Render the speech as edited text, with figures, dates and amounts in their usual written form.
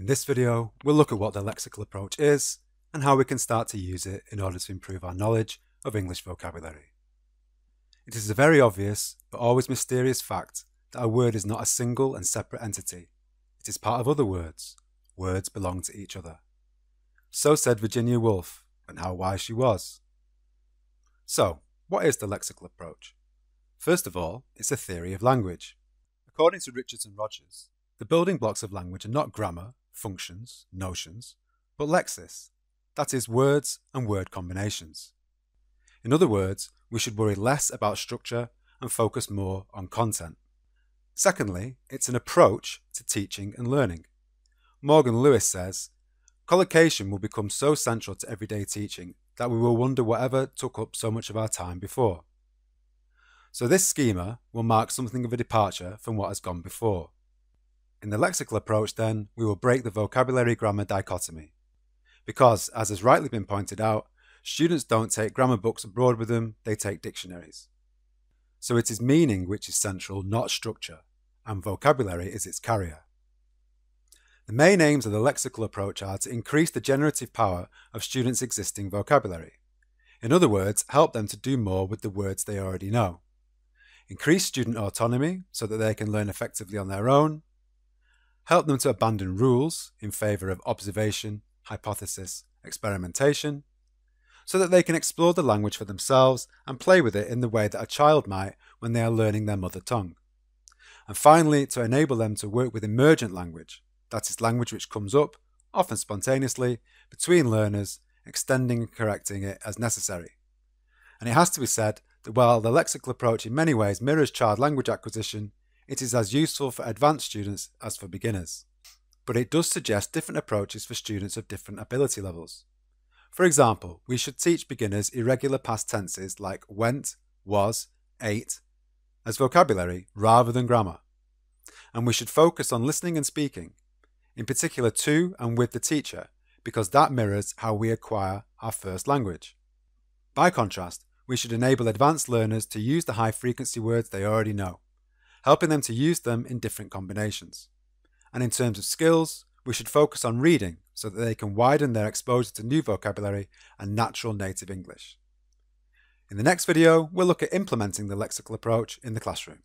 In this video, we'll look at what the lexical approach is and how we can start to use it in order to improve our knowledge of English vocabulary. It is a very obvious but always mysterious fact that a word is not a single and separate entity. It is part of other words. Words belong to each other. So said Virginia Woolf, and how wise she was. So, what is the lexical approach? First of all, it's a theory of language. According to Richards and Rogers, the building blocks of language are not grammar, functions, notions, but lexis, that is, words and word combinations. In other words, we should worry less about structure and focus more on content. Secondly, it's an approach to teaching and learning. Morgan Lewis says, "Collocation will become so central to everyday teaching that we will wonder whatever took up so much of our time before." So this schema will mark something of a departure from what has gone before. In the lexical approach, then, we will break the vocabulary-grammar dichotomy. Because, as has rightly been pointed out, students don't take grammar books abroad with them, they take dictionaries. So it is meaning which is central, not structure, and vocabulary is its carrier. The main aims of the lexical approach are to increase the generative power of students' existing vocabulary. In other words, help them to do more with the words they already know. Increase student autonomy so that they can learn effectively on their own. Help them to abandon rules in favour of observation, hypothesis, experimentation, so that they can explore the language for themselves and play with it in the way that a child might when they are learning their mother tongue. And finally, to enable them to work with emergent language, that is, language which comes up, often spontaneously, between learners, extending and correcting it as necessary. And it has to be said that while the lexical approach in many ways mirrors child language acquisition, it is as useful for advanced students as for beginners. But it does suggest different approaches for students of different ability levels. For example, we should teach beginners irregular past tenses like went, was, ate, as vocabulary rather than grammar. And we should focus on listening and speaking, in particular to and with the teacher, because that mirrors how we acquire our first language. By contrast, we should enable advanced learners to use the high-frequency words they already know, helping them to use them in different combinations. And in terms of skills, we should focus on reading so that they can widen their exposure to new vocabulary and natural native English. In the next video, we'll look at implementing the lexical approach in the classroom.